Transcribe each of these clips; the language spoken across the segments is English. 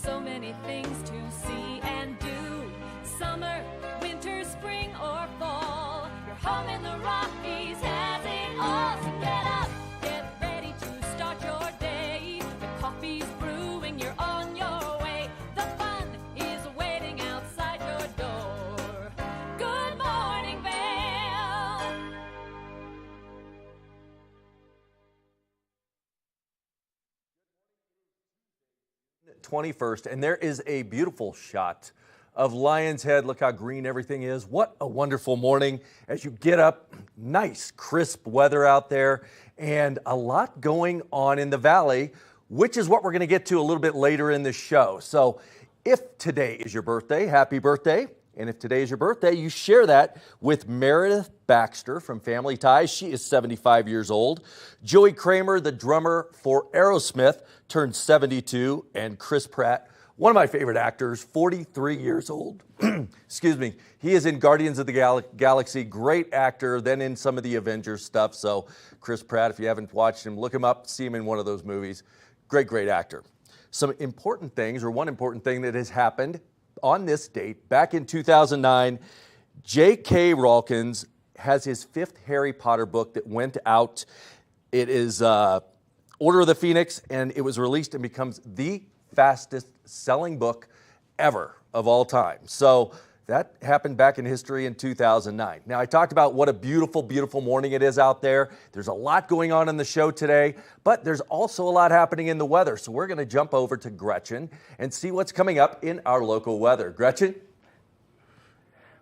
so many things to see and do. Summer, winter, spring, or fall. Your home in the Rockies has it all. So get up, get ready to start your day. The coffee's brewing, you're on your way. The fun is waiting outside your door. Good morning, Vail. 21st, and there is a beautiful shot of Lion's Head. Look how green everything is. What a wonderful morning as you get up. Nice, crisp weather out there and a lot going on in the valley, which is what we're going to get to a little bit later in the show. So if today is your birthday, happy birthday. And if today is your birthday, you share that with Meredith Baxter from Family Ties. She is 75 years old. Joey Kramer, the drummer for Aerosmith, turned 72. And Chris Pratt, one of my favorite actors, 43 years old. Excuse me. He is in Guardians of the Galaxy. Great actor, then in some of the Avengers stuff. So Chris Pratt, if you haven't watched him, look him up, see him in one of those movies. Great, great actor. Some important things, or one important thing that has happened on this date, back in 2009, J.K. Rowling has his 5th Harry Potter book that went out. It is Order of the Phoenix, and it was released and becomes the fastest selling book ever of all time. So that happened back in history in 2009. Now, I talked about what a beautiful, beautiful morning it is out there. There's a lot going on in the show today, but there's also a lot happening in the weather. So we're going to jump over to Gretchen and see what's coming up in our local weather. Gretchen?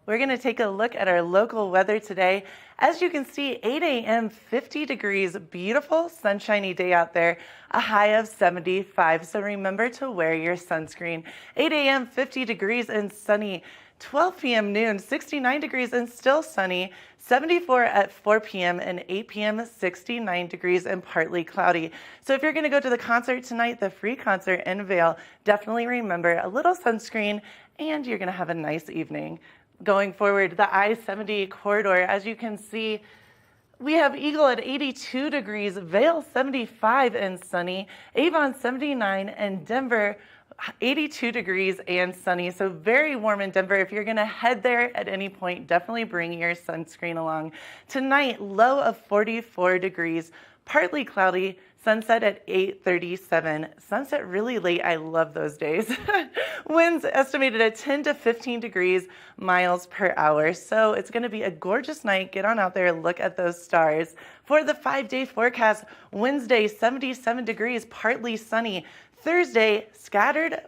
We're going to take a look at our local weather today. As you can see, 8 a.m., 50 degrees, beautiful sunshiny day out there, a high of 75. So remember to wear your sunscreen. 8 a.m., 50 degrees and sunny. 12 p.m. noon, 69 degrees and still sunny. 74 at 4 p.m. and 8 p.m., 69 degrees and partly cloudy. So if you're going to go to the concert tonight, the free concert in Vail, definitely remember a little sunscreen and you're going to have a nice evening. Going forward, the I-70 corridor, as you can see, we have Eagle at 82 degrees, Vail 75 and sunny, Avon 79, and Denver 82 degrees and sunny. So very warm in Denver. If you're going to head there at any point, definitely bring your sunscreen along. Tonight, low of 44 degrees, partly cloudy, sunset at 8:37. Sunset really late. I love those days. Winds estimated at 10 to 15 degrees miles per hour. So it's going to be a gorgeous night. Get on out there, look at those stars. For the 5-day forecast, Wednesday, 77 degrees, partly sunny. Thursday, scattered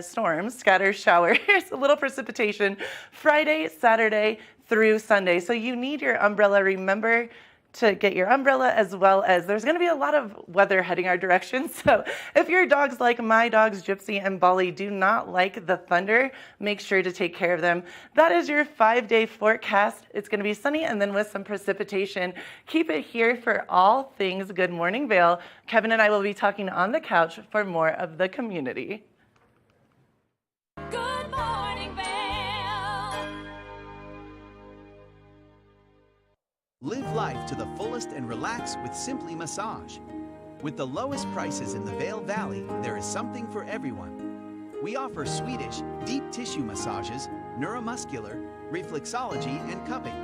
storms, scattered showers, a little precipitation. Friday, Saturday through Sunday. So you need your umbrella. Remember to get your umbrella, as well as there's going to be a lot of weather heading our direction. So if your dogs, like my dogs, Gypsy and Bolly, do not like the thunder, make sure to take care of them. That is your 5-day forecast. It's going to be sunny and then with some precipitation. Keep it here for all things Good Morning Vail. Kevin and I will be talking on the couch for more of the community. Good morning, Vail. Live life to the fullest and relax with Simply Massage. With the lowest prices in the Vail Valley, there is something for everyone. We offer Swedish, deep tissue massages, neuromuscular, reflexology, and cupping.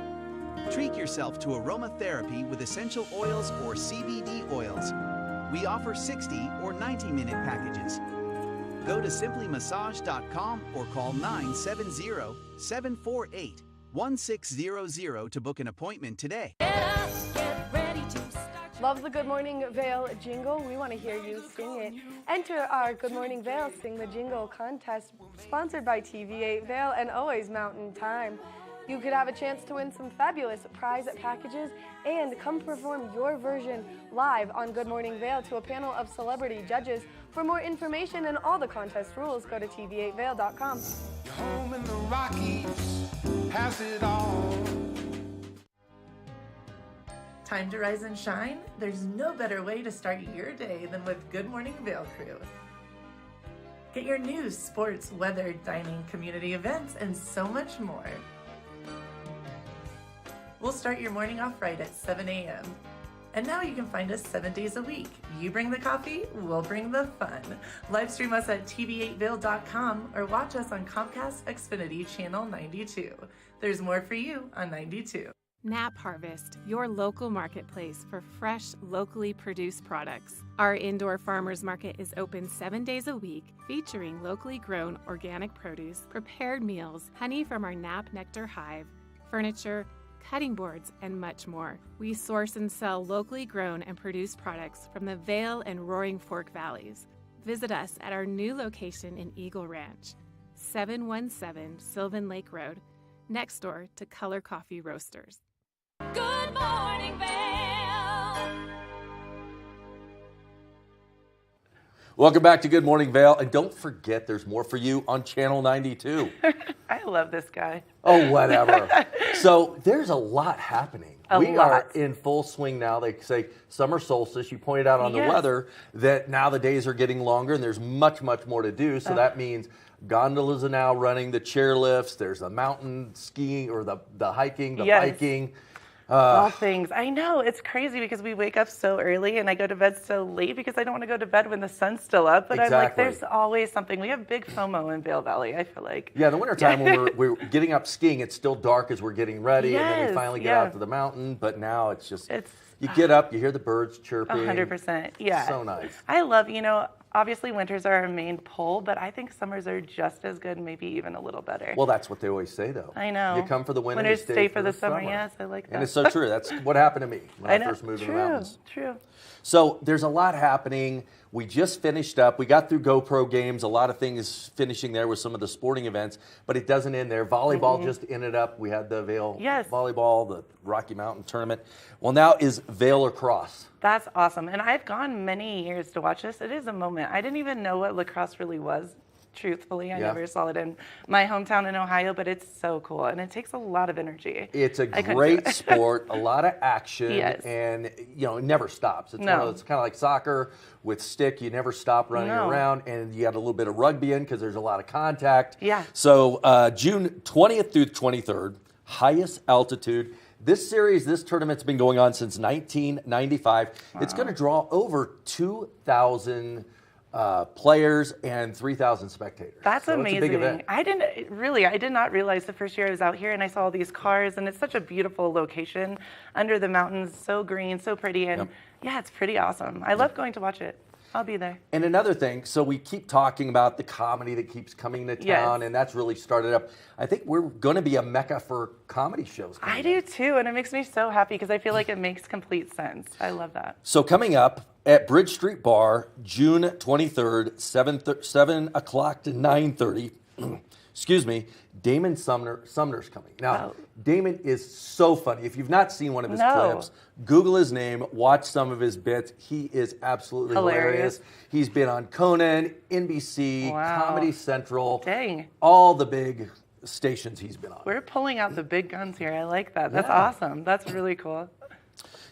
Treat yourself to aromatherapy with essential oils or CBD oils. We offer 60 or 90-minute packages. Go to simplymassage.com or call 970-748-1600 to book an appointment today. Love the Good Morning Vail jingle? We want to hear you sing it. Enter our Good Morning Vail Sing the Jingle contest, sponsored by TV8 Vail and Always Mountain Time. You could have a chance to win some fabulous prize packages and come perform your version live on Good Morning Vail to a panel of celebrity judges. For more information and all the contest rules, go to tv8vail.com. Your home in the Rockies has it all. Time to rise and shine? There's no better way to start your day than with Good Morning Vail crew. Get your news, sports, weather, dining, community events, and so much more. We'll start your morning off right at 7 a.m. And now you can find us 7 days a week. You bring the coffee, we'll bring the fun. Live stream us at tv8vail.com or watch us on Comcast Xfinity Channel 92. There's more for you on 92. Nap Harvest, your local marketplace for fresh, locally produced products. Our indoor farmers market is open 7 days a week, featuring locally grown organic produce, prepared meals, honey from our Nap Nectar hive, furniture, cutting boards, and much more. We source and sell locally grown and produced products from the Vail and Roaring Fork Valleys. Visit us at our new location in Eagle Ranch, 717 Sylvan Lake Road, next door to Color Coffee Roasters. Good morning, Vail. Welcome back to Good Morning Vail, and don't forget there's more for you on Channel 92. I love this guy. Oh, whatever. So there's a lot happening. We are in full swing now. They say summer solstice. You pointed out on the weather that now the days are getting longer and there's much, much more to do. So that means gondolas are now running, the chairlifts, there's the mountain skiing or the hiking, the biking. All things. I know. It's crazy because we wake up so early and I go to bed so late because I don't want to go to bed when the sun's still up. But I'm like, there's always something. We have big FOMO in Vail Valley, I feel like. Yeah, in the wintertime when we're getting up skiing, it's still dark as we're getting ready. And then we finally get out to the mountain. But now it's just, you get up, you hear the birds chirping. 100%. Yeah. So nice. I love, obviously winters are our main pull, but I think summers are just as good, maybe even a little better. Well, that's what they always say, though. I know. You come for the winter, Winters you stay for the summer. Yes, I like that. And it's so true. That's what happened to me when I first moved to the mountains. True. So there's a lot happening. We just finished up. We got through GoPro games. A lot of things finishing there with some of the sporting events, but it doesn't end there. Volleyball just ended up. We had the Vail volleyball, the Rocky Mountain tournament. Well, now is Vail lacrosse. That's awesome. And I've gone many years to watch this. It is a moment. I didn't even know what lacrosse really was. Truthfully, I never saw it in my hometown in Ohio, but it's so cool, and it takes a lot of energy. It's a great sport, a lot of action, and it never stops. It's it's kind of like soccer with stick. You never stop running around, and you got a little bit of rugby in because there's a lot of contact. Yeah. So June 20th through 23rd, highest altitude. This tournament's been going on since 1995. Wow. It's going to draw over 2,000 players and 3,000 spectators. That's amazing. It's a big event. I did not realize the first year I was out here and I saw all these cars, and it's such a beautiful location under the mountains, so green, so pretty, and it's pretty awesome. I love going to watch it. I'll be there. And another thing, so we keep talking about the comedy that keeps coming to town, and that's really started up. I think we're going to be a mecca for comedy shows. I do too, and it makes me so happy because I feel like it makes complete sense. I love that. So coming up at Bridge Street Bar, June 23rd, 7 o'clock to 9:30. Excuse me, Damon Sumner's coming. Now, Damon is so funny. If you've not seen one of his clips, Google his name, watch some of his bits. He is absolutely hilarious. He's been on Conan, NBC, Comedy Central, all the big stations he's been on. We're pulling out the big guns here. I like that. That's awesome. That's really cool.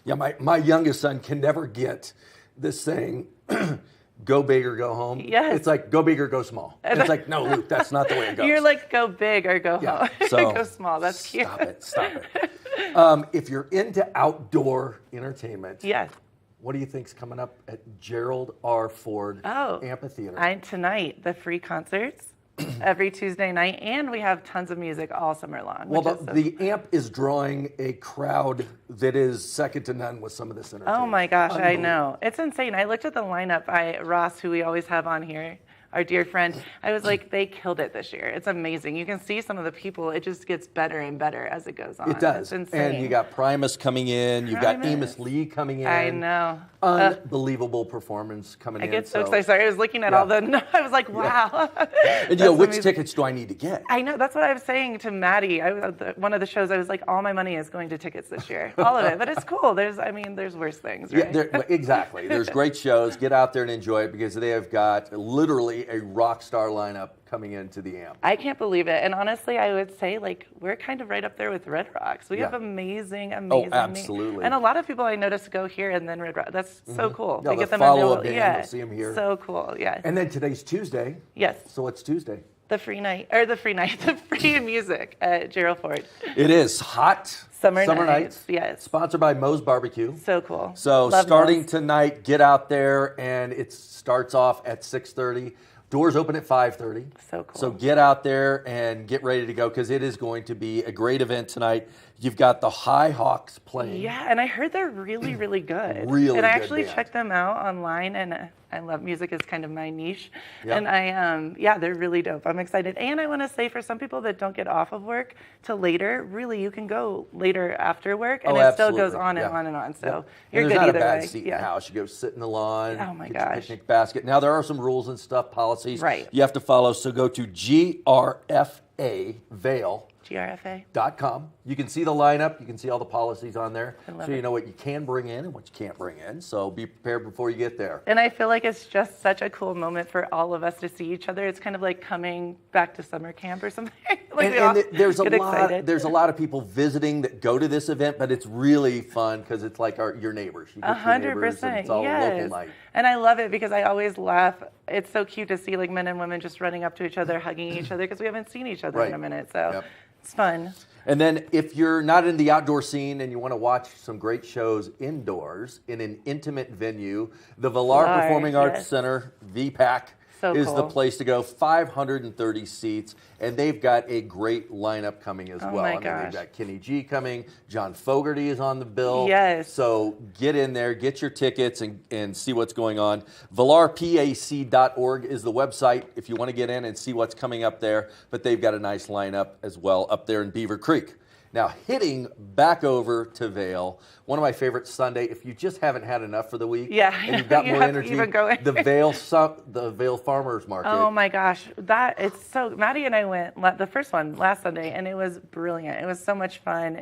Yeah, my youngest son can never get this saying, go big or go home. Yes. It's like, go big or go small. And it's like, no, Luke, that's not the way it goes. You're like, go big or go home. So go small. That's cute. Stop it. If you're into outdoor entertainment, what do you think's coming up at Gerald R. Ford Amphitheater? Tonight, the free concerts. Every Tuesday night, and we have tons of music all summer long. Well, the AMP is drawing a crowd that is second to none with some of this entertainment. Oh my gosh, I know. It's insane. I looked at the lineup. Ross, who we always have on here, our dear friend, I was like, they killed it this year. It's amazing. You can see some of the people. It just gets better and better as it goes on. It does. It's insane. And you got Primus coming in. You've got Amos Lee coming in. I know. Unbelievable performance coming in. I get so excited. Sorry, I was looking at all the. I was like, wow. And which tickets do I need to get? I know. That's what I was saying to Maddie. One of the shows, I was like, all my money is going to tickets this year. All of it. But it's cool. There's worse things, right? Yeah, exactly. There's great shows. Get out there and enjoy it because they have got literally a rock star lineup coming into the AMP. I can't believe it. And honestly, I would say we're kind of right up there with Red Rocks. We have amazing. Oh, absolutely. And a lot of people I notice go here and then Red Rocks. That's so cool. They get them follow a band, see them here. So cool, yeah. And then today's Tuesday. Yes. So it's Tuesday. the free music at Gerald Ford. It is hot. Summer nights, yes. Sponsored by Moe's Barbecue. So cool. So Love starting Moe's. tonight, get out there, and it starts off at 6:30. Doors open at 5:30. So cool. So get out there and get ready to go because it is going to be a great event tonight. You've got the High Hawks playing. Yeah, and I heard they're really, really good. Really and I good actually band. checked them out online, and I love music is kind of my niche. Yep. And they're really dope. I'm excited. And I want to say for some people that don't get off of work till later, really you can go later after work, and it still goes on and on and on. So you're and good there's either not a bad way. seat in the house. You go sit in the lawn. Oh my get your gosh. picnic basket. Now there are some rules and stuff, policies Right. you have to follow. So go to GRFA Vail. GRFA. .com. You can see the lineup. You can see all the policies on there. I love So you it. know what you can bring in and what you can't bring in. So be prepared before you get there. And I feel like it's just such a cool moment for all of us to see each other. It's kind of like coming back to summer camp or something. Like we all There's a get lot. excited. There's a lot of people visiting that go to this event, but it's really fun because it's like your neighbors. You get your neighbors, and 100%. it's all Yes. local night. And I love it because I always laugh. It's so cute to see like men and women just running up to each other, hugging each other because we haven't seen each other in Right. a minute. So Yep. it's fun. And then if you're not in the outdoor scene and you want to watch some great shows indoors in an intimate venue, the Villar Villar, Performing Arts yes. Center, VPAC, So is the cool. place to go. 530 seats, and they've got a great lineup coming as Oh well. my I mean, gosh. they've got Kenny G coming, John Fogerty is on the bill. Yes. So get in there, get your tickets, and see what's going on. VillarPAC.org is the website if you want to get in and see what's coming up there. But they've got a nice lineup as well up there in Beaver Creek. Now, hitting back over to Vail, one of my favorite Sunday, if you just haven't had enough for the week, Yeah, and you've got you more have to energy, even go in. the Vail Farmers Market. Oh my gosh, it's so. Maddie and I went the first one last Sunday, and it was brilliant. It was so much fun.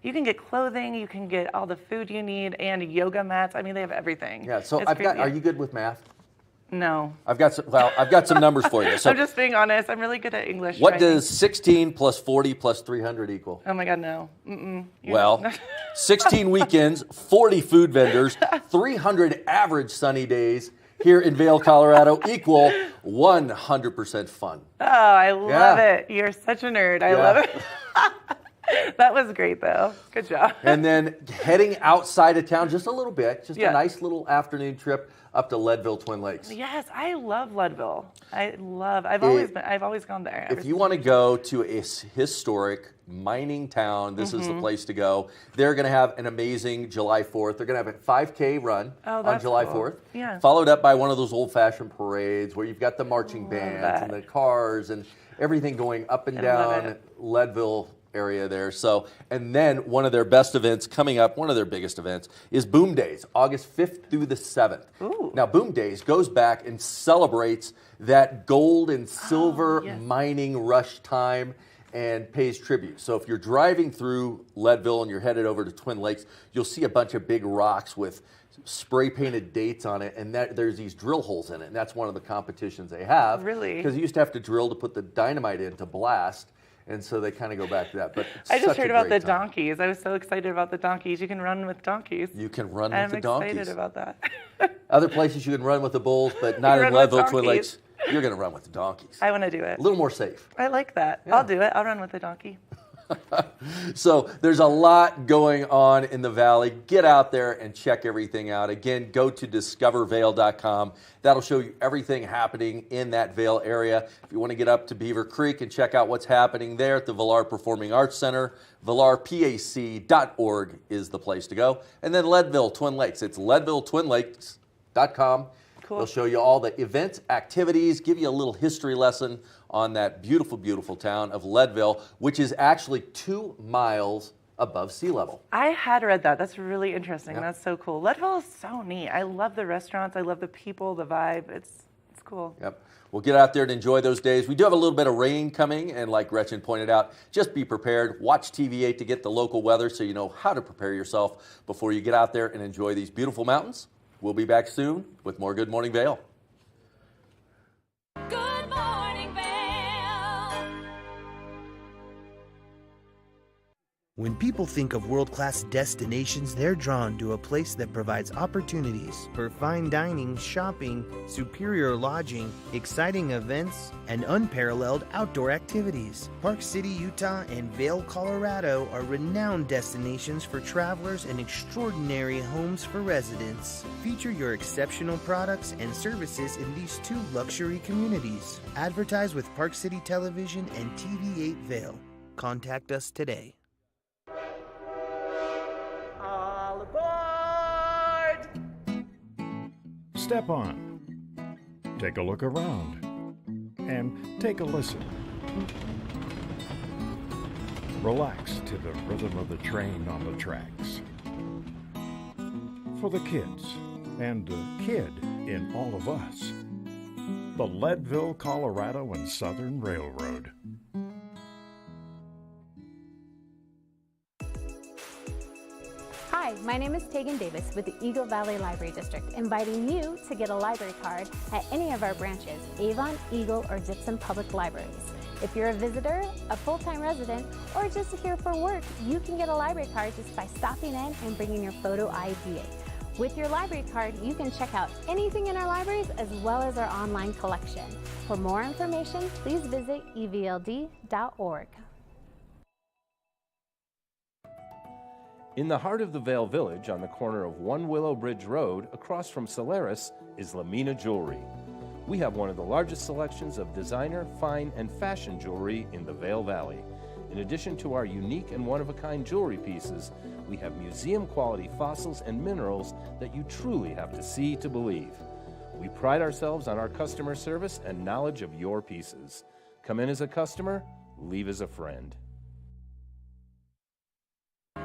You can get clothing, you can get all the food you need, and yoga mats. I mean, they have everything. Yeah, so It's I've got. crazy. Are you good with math? No. I've got some numbers for you. So I'm just being honest. I'm really good at English. what writing. does 16 plus 40 plus 300 equal? Oh my God, no. Well, 16 weekends, 40 food vendors, 300 average sunny days here in Vail, Colorado equal 100% fun. Oh, I love Yeah. it. You're such a nerd. I Yeah. love it. That was great, though. Good job. And then heading outside of town just a little bit, just Yeah. a nice little afternoon trip up to Leadville, Twin Lakes. Yes, I love Leadville. I've always gone there. If you want to go to a historic mining town, this is the place to go. They're going to have an amazing July 4th. They're going to have a 5K run Oh, on that's July cool. 4th. Yeah. Followed up by one of those old-fashioned parades where you've got the marching bands that. and the cars and everything going up and I love down it. Leadville area there. So, and then one of their best events coming up, one of their biggest events, is Boom Days, August 5th through the 7th. Ooh. Now, Boom Days goes back and celebrates that gold and silver yes. mining rush time and pays tribute. So if you're driving through Leadville and you're headed over to Twin Lakes, you'll see a bunch of big rocks with spray painted dates on it, and there's these drill holes in it, and that's one of the competitions they have. Really? Because you used to have to drill to put the dynamite in to blast, and so they kind of go back to that. But it's I just such a heard about the great time. donkeys. I was so excited about the donkeys. You can run with donkeys. You can run I'm with the donkeys. excited about that. Other places you can run with the bulls, but not run in with Leadville, Twin donkeys. Lakes. You're going to run with the donkeys. I want to do it. A little more safe. I like that. Yeah. I'll do it. I'll run with the donkey. So there's a lot going on in the valley. Get out there and check everything out. Again, go to discovervail.com. That'll show you everything happening in that Vail area. If you want to get up to Beaver Creek and check out what's happening there at the Villar Performing Arts Center, VillarPAC.org is the place to go. And then Leadville, Twin Lakes. It's LeadvilleTwinLakes.com. Cool. They'll show you all the events, activities, give you a little history lesson on that beautiful, beautiful town of Leadville, which is actually 2 miles above sea level. I had read that. That's really interesting. Yeah. That's so cool. Leadville is so neat. I love the restaurants. I love the people, the vibe. It's cool. Yep. We'll get out there and enjoy those days. We do have a little bit of rain coming, and like Gretchen pointed out, just be prepared. Watch TV8 to get the local weather so you know how to prepare yourself before you get out there and enjoy these beautiful mountains. We'll be back soon with more Good Morning Vail. Good morning, Vail. When people think of world-class destinations, they're drawn to a place that provides opportunities for fine dining, shopping, superior lodging, exciting events, and unparalleled outdoor activities. Park City, Utah, and Vail, Colorado are renowned destinations for travelers and extraordinary homes for residents. Feature your exceptional products and services in these two luxury communities. Advertise with Park City Television and TV8 Vail. Contact us today. All aboard! Step on. Take a look around. And take a listen. Relax to the rhythm of the train on the tracks. For the kids, and the kid in all of us. The Leadville, Colorado and Southern Railroad. Hi, my name is Tegan Davis with the Eagle Valley Library District, inviting you to get a library card at any of our branches, Avon, Eagle, or Gypsum Public Libraries. If you're a visitor, a full-time resident, or just here for work, you can get a library card just by stopping in and bringing your photo ID. With your library card, you can check out anything in our libraries as well as our online collection. For more information, please visit evld.org. In the heart of the Vail Village, on the corner of One Willow Bridge Road, across from Solaris, is Lamina Jewelry. We have one of the largest selections of designer, fine, and fashion jewelry in the Vail Valley. In addition to our unique and one-of-a-kind jewelry pieces, we have museum-quality fossils and minerals that you truly have to see to believe. We pride ourselves on our customer service and knowledge of your pieces. Come in as a customer, leave as a friend.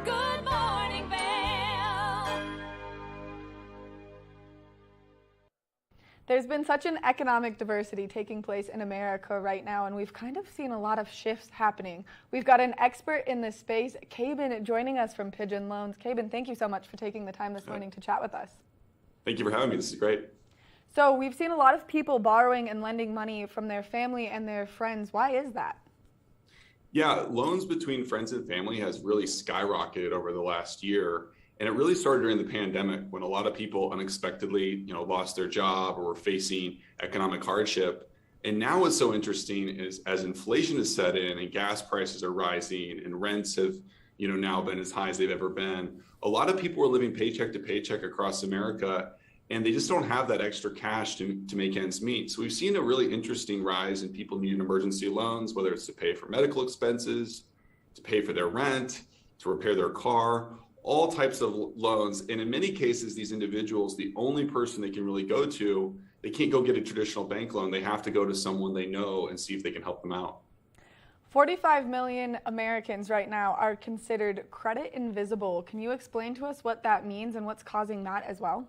Good morning, Vail. There's been such an economic diversity taking place in America right now, and we've kind of seen a lot of shifts happening. We've got an expert in this space, Cabin, joining us from Pigeon Loans. Cabin, thank you so much for taking the time this morning to chat with us. Thank you for having me. This is great. So we've seen a lot of people borrowing and lending money from their family and their friends. Why is that? Yeah, loans between friends and family has really skyrocketed over the last year. And it really started during the pandemic when a lot of people unexpectedly, lost their job or were facing economic hardship. And now what's so interesting is as inflation has set in and gas prices are rising and rents have, now been as high as they've ever been, a lot of people are living paycheck to paycheck across America, and they just don't have that extra cash to make ends meet. So we've seen a really interesting rise in people needing emergency loans, whether it's to pay for medical expenses, to pay for their rent, to repair their car, all types of loans. And in many cases, these individuals, the only person they can really go to, they can't go get a traditional bank loan. They have to go to someone they know and see if they can help them out. 45 million Americans right now are considered credit invisible. Can you explain to us what that means and what's causing that as well?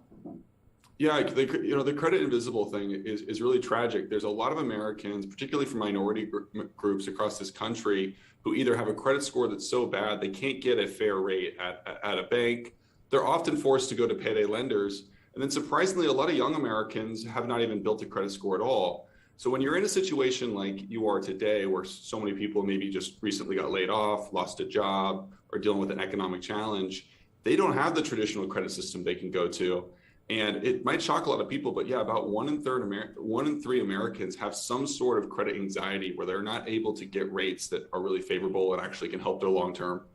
Yeah, the credit invisible thing is really tragic. There's a lot of Americans, particularly from minority groups across this country, who either have a credit score that's so bad they can't get a fair rate at a bank. They're often forced to go to payday lenders. And then surprisingly, a lot of young Americans have not even built a credit score at all. So when you're in a situation like you are today, where so many people maybe just recently got laid off, lost a job, or dealing with an economic challenge, they don't have the traditional credit system they can go to. And it might shock a lot of people, but yeah, about 1 in 3 Americans have some sort of credit anxiety where they're not able to get rates that are really favorable and actually can help their long-term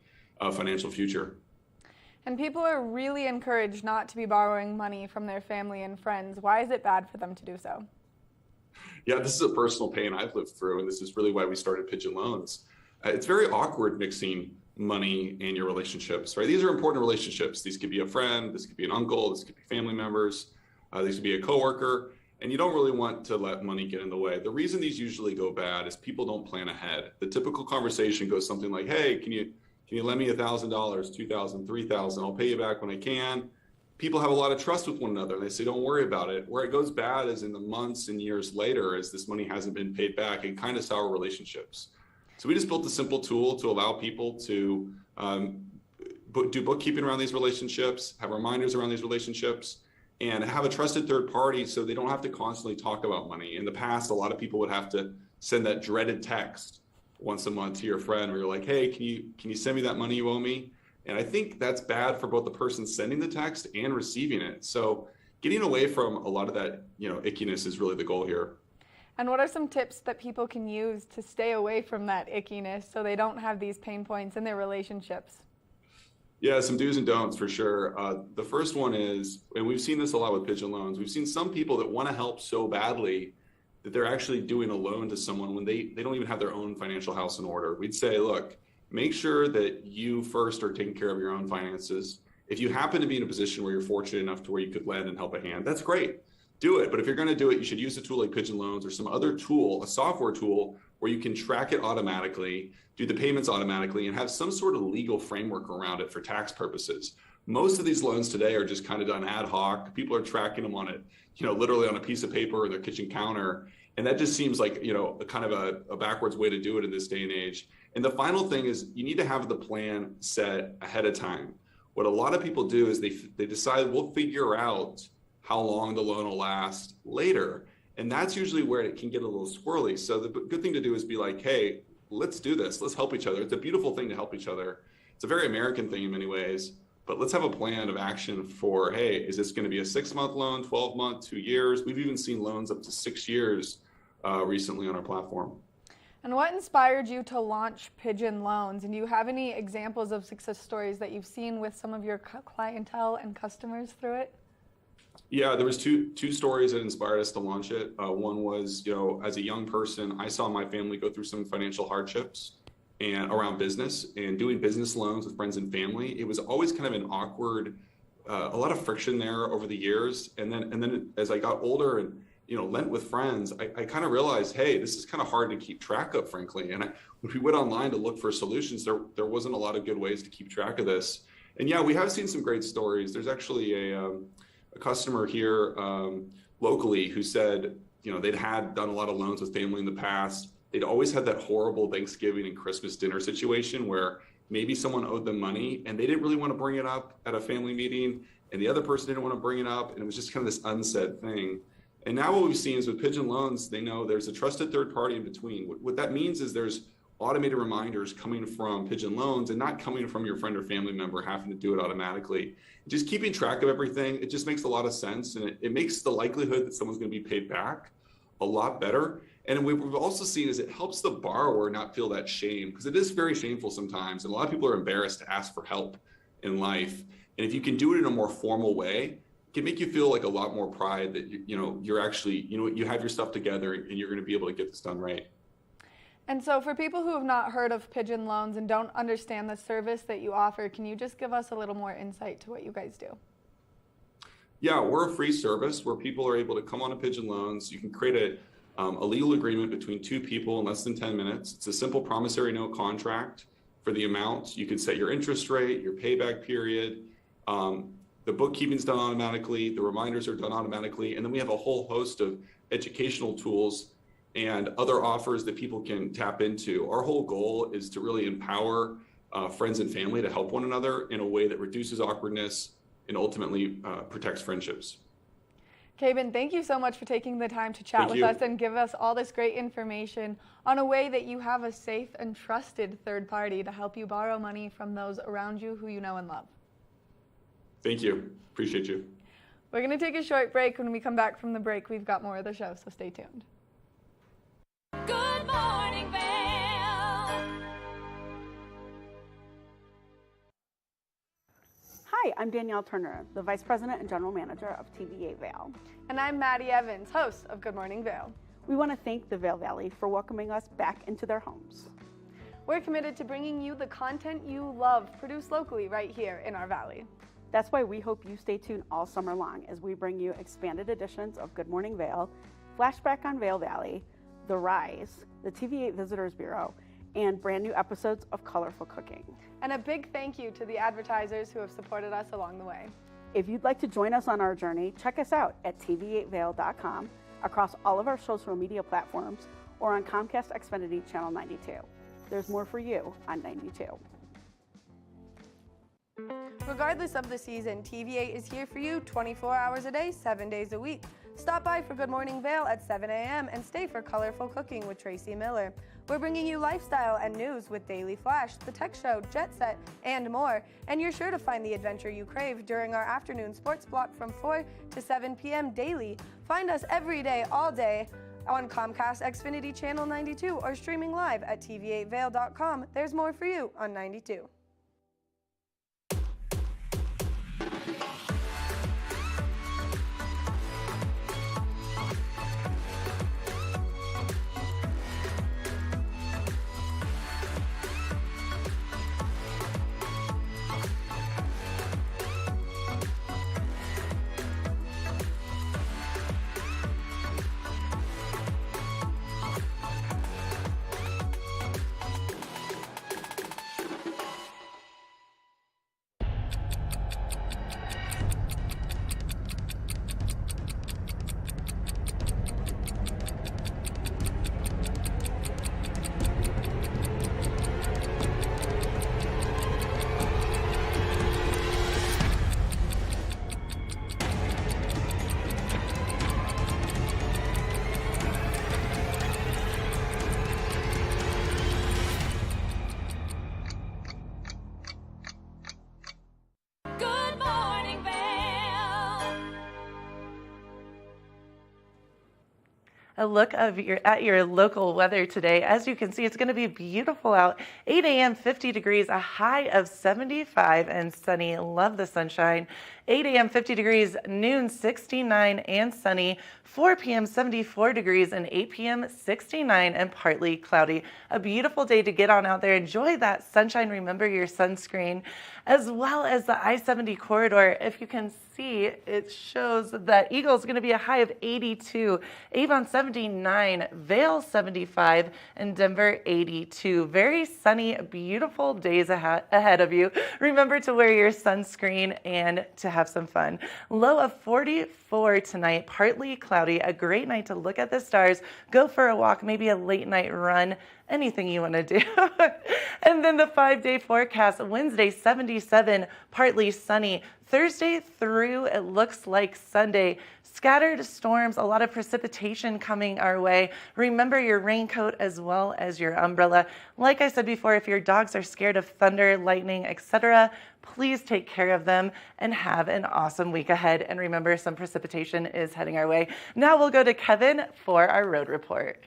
financial future. And people are really encouraged not to be borrowing money from their family and friends. Why is it bad for them to do so? Yeah, this is a personal pain I've lived through, and this is really why we started Pigeon Loans. It's very awkward mixing money and your relationships, right? These are important relationships. These could be a friend, this could be an uncle, this could be family members, this could be a coworker, and you don't really want to let money get in the way. The reason these usually go bad is people don't plan ahead. The typical conversation goes something like, hey, can you lend me $1,000, $2,000, $3,000? I'll pay you back when I can. People have a lot of trust with one another, and they say, don't worry about it. Where it goes bad is in the months and years later, as this money hasn't been paid back, and kind of sour relationships. So we just built a simple tool to allow people to do bookkeeping around these relationships, have reminders around these relationships, and have a trusted third party so they don't have to constantly talk about money. In the past, a lot of people would have to send that dreaded text once a month to your friend where you're like, hey, can you send me that money you owe me? And I think that's bad for both the person sending the text and receiving it. So getting away from a lot of that, ickiness is really the goal here. And what are some tips that people can use to stay away from that ickiness so they don't have these pain points in their relationships? Yeah, some do's and don'ts for sure. The first one is, and we've seen this a lot with Pigeon loans, we've seen some people that want to help so badly that they're actually doing a loan to someone when they don't even have their own financial house in order. We'd say, look, make sure that you first are taking care of your own finances. If you happen to be in a position where you're fortunate enough to where you could lend and help a hand, that's great. Do it. But if you're going to do it, you should use a tool like Pigeon Loans or some other tool, a software tool, where you can track it automatically, do the payments automatically, and have some sort of legal framework around it for tax purposes. Most of these loans today are just kind of done ad hoc. People are tracking them on it, literally on a piece of paper or their kitchen counter. And that just seems like, a kind of a backwards way to do it in this day and age. And the final thing is you need to have the plan set ahead of time. What a lot of people do is they decide we'll figure out how long the loan will last later. And that's usually where it can get a little squirrely. So the good thing to do is be like, hey, let's do this. Let's help each other. It's a beautiful thing to help each other. It's a very American thing in many ways, but let's have a plan of action for, hey, is this going to be a 6-month loan, 12-month, 2 years? We've even seen loans up to 6 years recently on our platform. And what inspired you to launch Pigeon Loans? And do you have any examples of success stories that you've seen with some of your clientele and customers through it? Yeah, there was two stories that inspired us to launch it. One was, as a young person, I saw my family go through some financial hardships and around business and doing business loans with friends and family. It was always kind of an awkward, a lot of friction there over the years. And then as I got older and lent with friends, I kind of realized, hey, this is kind of hard to keep track of, frankly. And when we went online to look for solutions, there wasn't a lot of good ways to keep track of this. And yeah, we have seen some great stories. There's actually a customer here locally who said, they'd done a lot of loans with family in the past. They'd always had that horrible Thanksgiving and Christmas dinner situation where maybe someone owed them money and they didn't really want to bring it up at a family meeting, and the other person didn't want to bring it up, and it was just kind of this unsaid thing. And now what we've seen is with Pigeon Loans, they know there's a trusted third party in between. What that means is there's automated reminders coming from Pigeon Loans and not coming from your friend or family member having to do it automatically. Just keeping track of everything, it just makes a lot of sense, and it makes the likelihood that someone's going to be paid back a lot better. And what we've also seen is it helps the borrower not feel that shame, because it is very shameful sometimes, and a lot of people are embarrassed to ask for help in life. And if you can do it in a more formal way, can make you feel like a lot more pride that you're actually, you have your stuff together and you're going to be able to get this done right. And so for people who have not heard of Pigeon Loans and don't understand the service that you offer, can you just give us a little more insight to what you guys do? Yeah, we're a free service where people are able to come on to Pigeon Loans. You can create a legal agreement between two people in less than 10 minutes. It's a simple promissory note contract for the amount. You can set your interest rate, your payback period. The bookkeeping's done automatically, the reminders are done automatically, and then we have a whole host of educational tools and other offers that people can tap into. Our whole goal is to really empower friends and family to help one another in a way that reduces awkwardness and ultimately protects friendships. Kaben, thank you so much for taking the time to chat with us and give us all this great information on a way that you have a safe and trusted third party to help you borrow money from those around you who you know and love. Thank you. Appreciate you. We're going to take a short break. When we come back from the break, we've got more of the show, so stay tuned. Good morning, Vail. Hi, I'm Danielle Turner, the Vice President and General Manager of TVA Vail. And I'm Maddie Evans, host of Good Morning Vail. We want to thank the Vail Valley for welcoming us back into their homes. We're committed to bringing you the content you love, produced locally right here in our valley. That's why we hope you stay tuned all summer long as we bring you expanded editions of Good Morning Vail, Flashback on Vail Valley, The Rise, the TVA Visitors Bureau, and brand new episodes of Colorful Cooking. And a big thank you to the advertisers who have supported us along the way. If you'd like to join us on our journey, check us out at tv8vail.com, across all of our social media platforms, or on Comcast Xfinity Channel 92. There's more for you on 92. Regardless of the season, TVA is here for you 24 hours a day, 7 days a week. Stop by for Good Morning Vail at 7 a.m. and stay for Colorful Cooking with Tracy Miller. We're bringing you lifestyle and news with Daily Flash, The Tech Show, Jet Set, and more. And you're sure to find the adventure you crave during our afternoon sports block from 4 to 7 p.m. daily. Find us every day, all day, on Comcast Xfinity Channel 92 or streaming live at tv8vail.com. There's more for you on 92. Good morning, Vail. A look at your local weather today. As you can see, it's going to be beautiful out. 8 a.m., 50 degrees, a high of 75 and sunny. Love the sunshine. 8 a.m., 50 degrees, noon 69 and sunny. 4 p.m., 74 degrees, and 8 p.m., 69 and partly cloudy. A beautiful day to get on out there. Enjoy that sunshine. Remember your sunscreen, as well as the I-70 corridor. If you can see, it shows that Eagle is going to be a high of 82, Avon 79, Vail 75, and Denver 82. Very sunny, beautiful days ahead of you. Remember to wear your sunscreen and to have some fun. Low of 44 tonight, partly cloudy. A great night to look at the stars, go for a walk, maybe a late night run, anything you want to do. And then the 5-day forecast: Wednesday 77, partly sunny. Thursday through, it looks like Sunday, scattered storms, a lot of precipitation coming our way. Remember your raincoat as well as your umbrella. Like I said before, if your dogs are scared of thunder, lightning, etc., please take care of them and have an awesome week ahead. And remember, some precipitation is heading our way. Now we'll go to Kevin for our road report.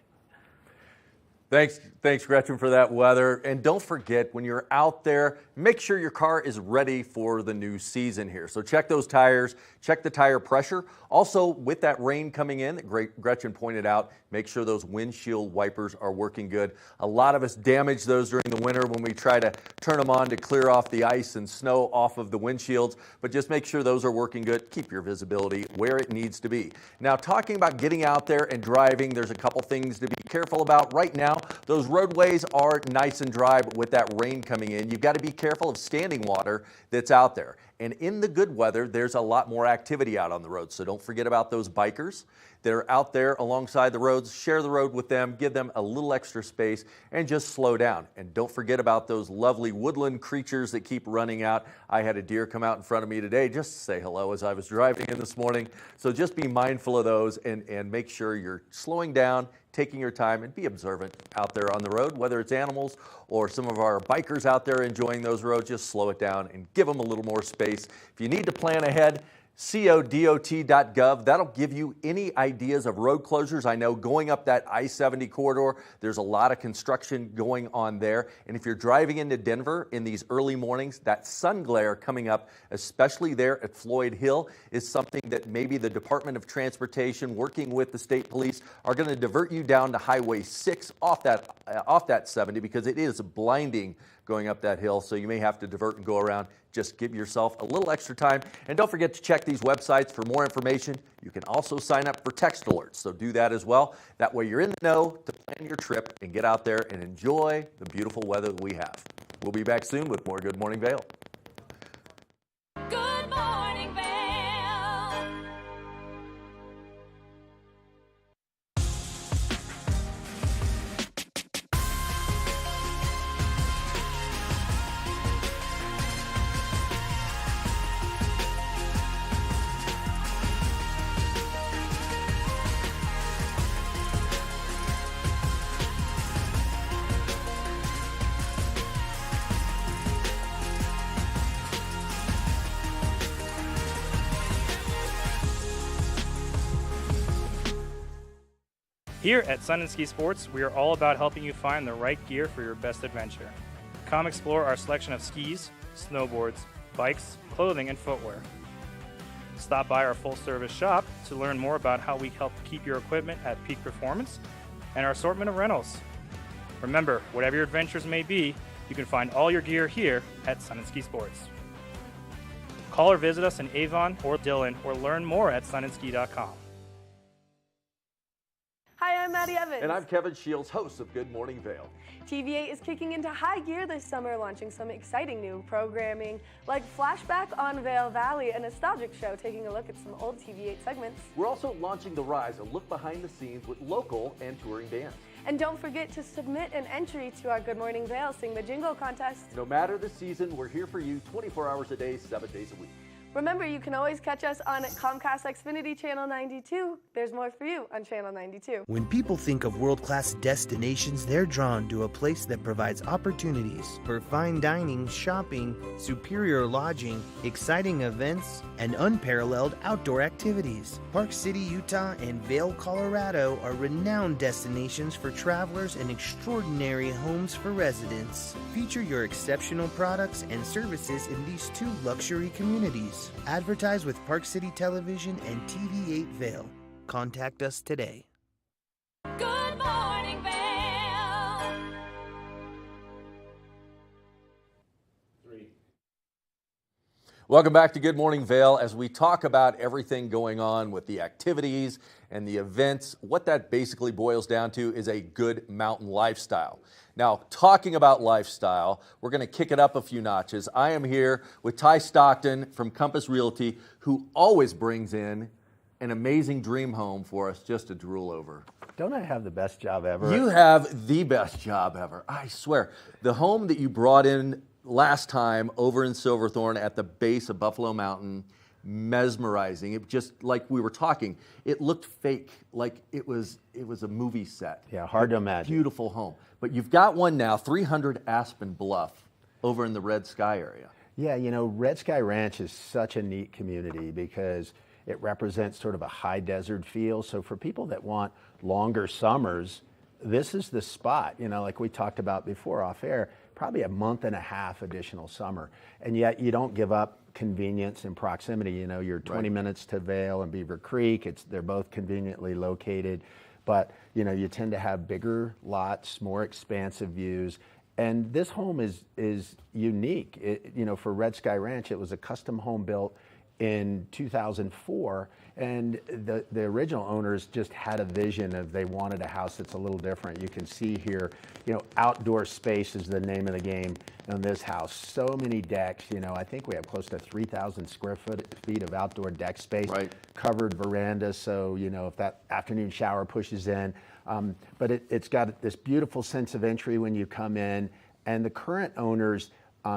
Thanks, Gretchen, for that weather. And don't forget, when you're out there, make sure your car is ready for the new season here. So check those tires, check the tire pressure. Also, with that rain coming in, Gretchen pointed out, make sure those windshield wipers are working good. A lot of us damage those during the winter when we try to turn them on to clear off the ice and snow off of the windshields, but just make sure those are working good. Keep your visibility where it needs to be. Now, talking about getting out there and driving, there's a couple things to be careful about right now. Those roadways are nice and dry, but with that rain coming in, you've got to be careful of standing water that's out there. And in the good weather, there's a lot more activity out on the road. So don't forget about those bikers that are out there alongside the roads. Share the road with them, give them a little extra space, and just slow down. And don't forget about those lovely woodland creatures that keep running out. I had a deer come out in front of me today just to say hello as I was driving in this morning. So just be mindful of those and make sure you're slowing down, taking your time, and be observant out there on the road, whether it's animals or some of our bikers out there enjoying those roads. Just slow it down and give them a little more space. If you need to plan ahead, codot.gov. That'll give you any ideas of road closures. I know going up that I-70 corridor, there's a lot of construction going on there. And if you're driving into Denver in these early mornings, that sun glare coming up, especially there at Floyd Hill, is something that maybe the Department of Transportation, working with the state police, are going to divert you down to Highway 6 off that 70, because it is blinding going up that hill. So you may have to divert and go around. Just give yourself a little extra time. And don't forget to check these websites for more information. You can also sign up for text alerts, so do that as well. That way you're in the know to plan your trip and get out there and enjoy the beautiful weather that we have. We'll be back soon with more Good Morning Vail. Good morning, Vail. Here at Sun and Ski Sports, we are all about helping you find the right gear for your best adventure. Come explore our selection of skis, snowboards, bikes, clothing, and footwear. Stop by our full-service shop to learn more about how we help keep your equipment at peak performance and our assortment of rentals. Remember, whatever your adventures may be, you can find all your gear here at Sun and Ski Sports. Call or visit us in Avon or Dillon or learn more at sunandski.com. Hi, I'm Maddie Evans. And I'm Kevin Shields, host of Good Morning Vail. TVA is kicking into high gear this summer, launching some exciting new programming, like Flashback on Vail Valley, a nostalgic show taking a look at some old TVA segments. We're also launching The Rise, a look behind the scenes with local and touring bands. And don't forget to submit an entry to our Good Morning Vail Sing the Jingle contest. No matter the season, we're here for you 24 hours a day, 7 days a week. Remember, you can always catch us on Comcast Xfinity Channel 92. There's more for you on Channel 92. When people think of world-class destinations, they're drawn to a place that provides opportunities for fine dining, shopping, superior lodging, exciting events, and unparalleled outdoor activities. Park City, Utah, and Vail, Colorado are renowned destinations for travelers and extraordinary homes for residents. Feature your exceptional products and services in these two luxury communities. Advertise with Park City Television and TV8 Vail. Contact us today. Good morning, Vail. Welcome back to Good Morning Vail as we talk about everything going on with the activities and the events. What that basically boils down to is a good mountain lifestyle. Now, talking about lifestyle, we're going to kick it up a few notches. I am here with Ty Stockton from Compass Realty, who always brings in an amazing dream home for us just to drool over. Don't I have the best job ever? You have the best job ever, I swear. The home that you brought in last time over in Silverthorne at the base of Buffalo Mountain, mesmerizing. It just, like we were talking, it looked fake, like it was a movie set. Yeah, hard to imagine. Beautiful home. But you've got one now, 300 Aspen Bluff, over in the Red Sky area. Yeah, you know, Red Sky Ranch is such a neat community because it represents sort of a high desert feel. So for people that want longer summers, this is the spot. You know, like we talked about before off air, probably a month and a half additional summer. And yet you don't give up convenience and proximity. You know, you're 20 minutes to Vail and Beaver Creek. They're both conveniently located. But, you know, you tend to have bigger lots, more expansive views. And this home is unique. You know, for Red Sky Ranch, it was a custom home built in 2004, and the original owners just had a vision of they wanted a house that's a little different. You can see here, you know, outdoor space is the name of the game on this house. So many decks, you know, I think we have close to 3,000 square feet of outdoor deck space, covered veranda, so, you know, if that afternoon shower pushes in. But it's got this beautiful sense of entry when you come in, and the current owners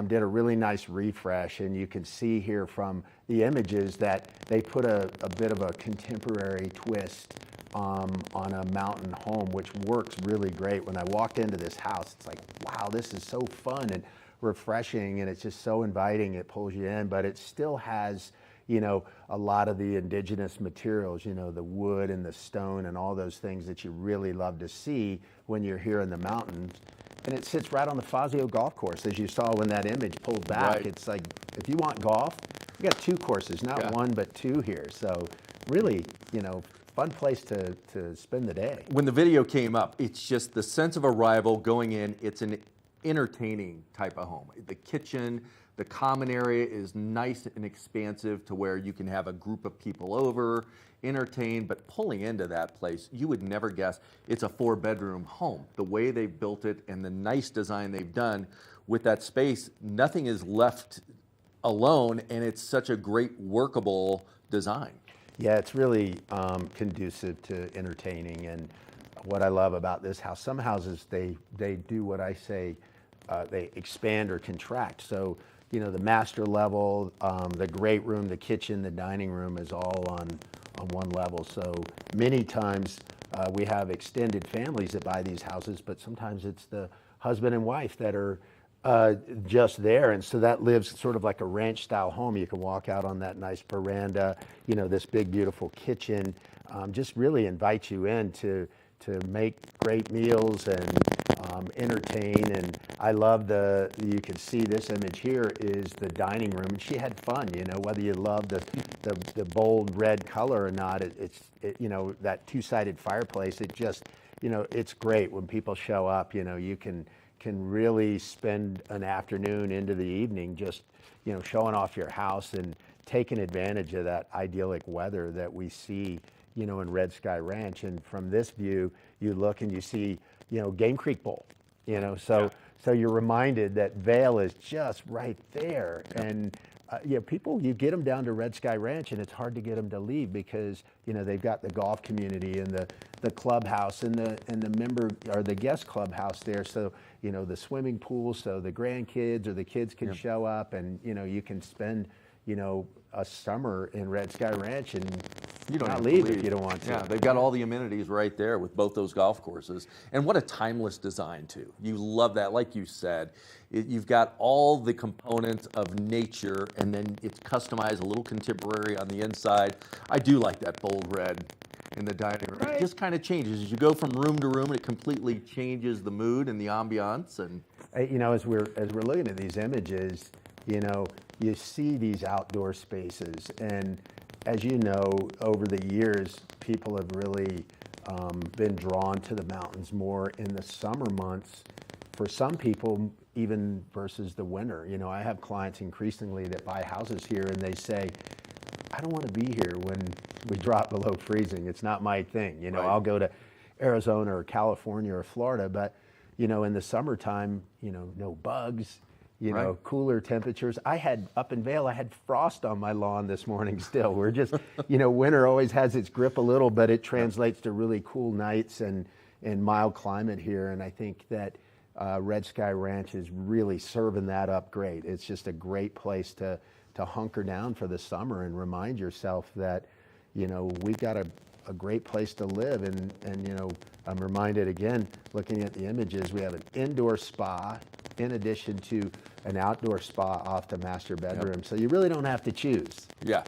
did a really nice refresh, and you can see here from the images that they put a bit of a contemporary twist on a mountain home, which works really great. When I walked into this house, it's like, wow, this is so fun and refreshing, and it's just so inviting. It pulls you in, but it still has, you know, a lot of the indigenous materials, you know, the wood and the stone and all those things that you really love to see when you're here in the mountains. And it sits right on the Fazio golf course, as you saw when that image pulled back. It's like, if you want golf, we got 2 courses, not 1, but 2 here. So really, you know, fun place to spend the day. When the video came up, it's just the sense of arrival going in. It's an entertaining type of home. The kitchen, the common area is nice and expansive to where you can have a group of people over, entertain, but pulling into that place, you would never guess it's a 4-bedroom home. The way they built it and the nice design they've done with that space, nothing is left alone, and it's such a great workable design. Yeah, it's really conducive to entertaining, and what I love about this house, some houses, they do what I say, they expand or contract. So, you know, the master level, the great room, the kitchen, the dining room is all on one level. So many times we have extended families that buy these houses, but sometimes it's the husband and wife that are just there. And so that lives sort of like a ranch style home. You can walk out on that nice veranda, you know, this big, beautiful kitchen, just really invite you in to make great meals and entertain. And I love you can see this image here is the dining room, and she had fun, you know, whether you love the bold red color or not, it's you know, that two-sided fireplace, it just, you know, it's great when people show up. You know, you can really spend an afternoon into the evening just, you know, showing off your house and taking advantage of that idyllic weather that we see, you know, in Red Sky Ranch. And from this view, you look and you see, you know, Game Creek Bowl, you know, so you're reminded that Vail is just right there. And yeah, people, you get them down to Red Sky Ranch and it's hard to get them to leave because, you know, they've got the golf community and the clubhouse and the member or the guest clubhouse there. So, you know, the swimming pool, so the grandkids or the kids can show up and, you know, you can spend, you know, a summer in Red Sky Ranch and you don't not leave if you don't want to. Yeah, they've got all the amenities right there with both those golf courses. And what a timeless design, too. You love that. Like you said, you've got all the components of nature, and then it's customized, a little contemporary on the inside. I do like that bold red in the dining room. Right. It just kind of changes. As you go from room to room, it completely changes the mood and the ambiance. And you know, as we're looking at these images, you know, you see these outdoor spaces, and as you know, over the years, people have really been drawn to the mountains more in the summer months. For some people, even versus the winter. You know, I have clients increasingly that buy houses here, and they say, I don't want to be here when we drop below freezing. It's not my thing. You know, Right. I'll go to Arizona or California or Florida, but, you know, in the summertime, you know, no bugs. You know, Right. cooler temperatures. I had, up in Vail, I had frost on my lawn this morning still. We're just, you know, winter always has its grip a little, but it translates to really cool nights and mild climate here. And I think that Red Sky Ranch is really serving that up great. It's just a great place to hunker down for the summer and remind yourself that, you know, we've got a great place to live. And, you know, I'm reminded again, looking at the images, we have an indoor spa in addition to an outdoor spa off the master bedroom. So you really don't have to choose. yeah,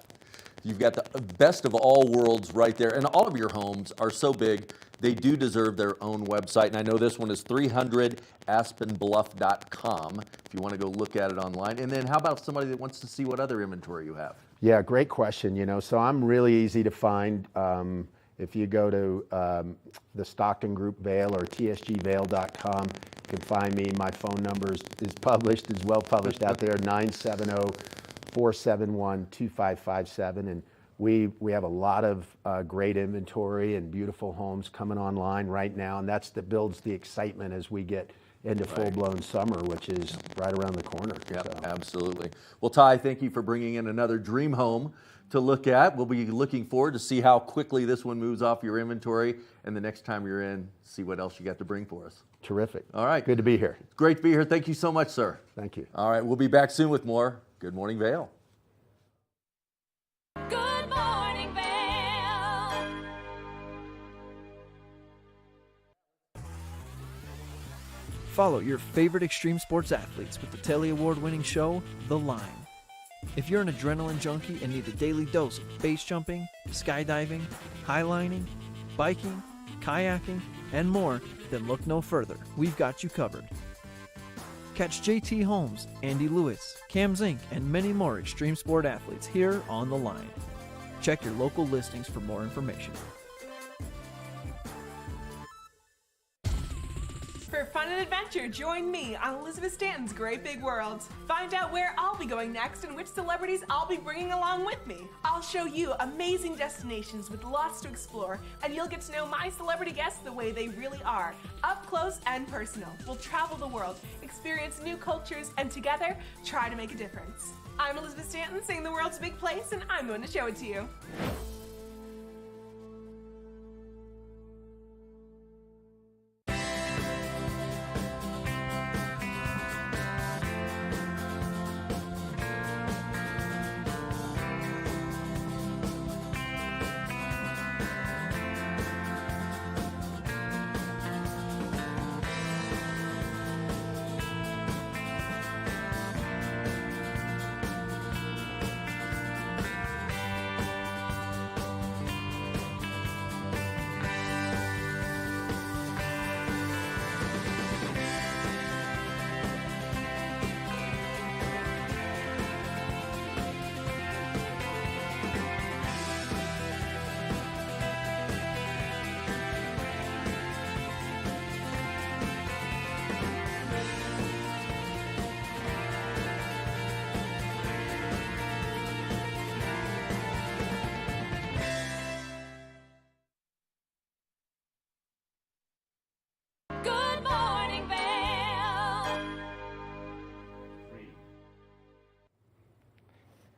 you've got the best of all worlds right there. And all of your homes are so big, they do deserve their own website. And I know this one is 300aspenbluff.com if you want to go look at it online. And then how about somebody that wants to see what other inventory you have? Yeah, great question. You know, so I'm really easy to find. If you go to the Stockton Group Vail or tsgvail.com, you can find me. My phone number is published, is well published out there, 970-471-2557. And we have a lot of great inventory and beautiful homes coming online right now, and that builds the excitement as we get into full-blown summer, which is right around the corner. Yep, So. absolutely. Well, Ty, thank you for bringing in another dream home to look at. We'll be looking forward to see how quickly this one moves off your inventory, and the next time you're in, see what else you got to bring for us. Terrific. All right. Good to be here. Great to be here. Thank you so much, sir. Thank you. All right, we'll be back soon with more Good Morning Vail. Good morning, Vail. Follow your favorite extreme sports athletes with the Telly Award-winning show, The Line. If you're an adrenaline junkie and need a daily dose of base jumping, skydiving, highlining, biking, kayaking, and more, then look no further. We've got you covered. Catch JT Holmes, Andy Lewis, Cam Zink, and many more extreme sport athletes here on The Line. Check your local listings for more information. For fun and adventure, join me on Elizabeth Stanton's Great Big World. Find out where I'll be going next and which celebrities I'll be bringing along with me. I'll show you amazing destinations with lots to explore, and you'll get to know my celebrity guests the way they really are, up close and personal. We'll travel the world, experience new cultures, and together, try to make a difference. I'm Elizabeth Stanton, saying the world's a big place, and I'm going to show it to you.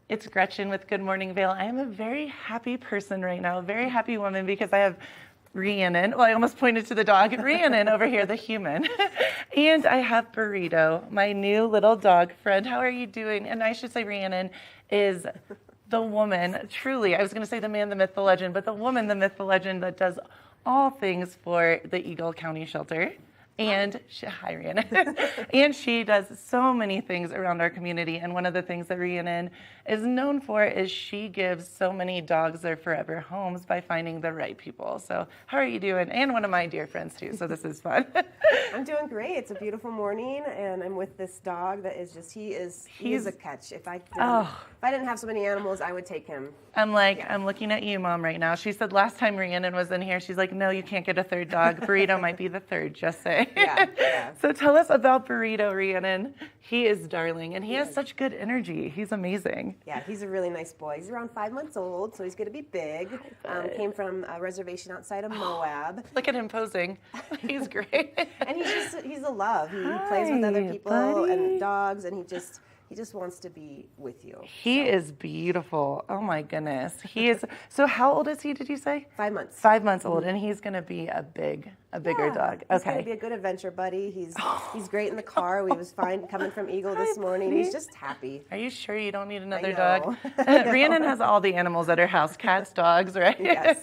It's Gretchen with Good Morning Vail. I am a very happy person right now, a very happy woman, because I have Rhiannon. Well, I almost pointed to the dog. Rhiannon over here, the human. And I have Burrito, my new little dog friend. How are you doing? And I should say Rhiannon is the woman, truly, I was going to say the man, the myth, the legend, but the woman, the myth, the legend that does all things for the Eagle County Shelter. And hi, Rhiannon. And she does so many things around our community. And one of the things that Rhiannon is known for is she gives so many dogs their forever homes by finding the right people. So how are you doing? And one of my dear friends too. So this is fun. I'm doing great. It's a beautiful morning, and I'm with this dog that is just he's a catch. If I didn't have so many animals, I would take him. I'm looking at you, Mom, right now. She said last time Rhiannon was in here, she's like, no, you can't get a third dog. Burrito might be the third, just saying. Yeah. So tell us about Burrito, Rhiannon. He is darling, and he has such good energy. He's amazing. Yeah, he's a really nice boy. He's around 5 months old, so he's going to be big. Came from a reservation outside of Moab. Look at him posing. He's great. And he's a love. He plays with other people and dogs, and he just wants to be with you. He is beautiful. Oh my goodness. He is. So how old is he, did you say? 5 months. 5 months old, and he's going to be a bigger dog. He's going to be a good adventure buddy. He's great in the car. He was fine coming from Eagle this morning. He's just happy. Are you sure you don't need another dog? Rhiannon has all the animals at her house, cats, dogs, right? Yes.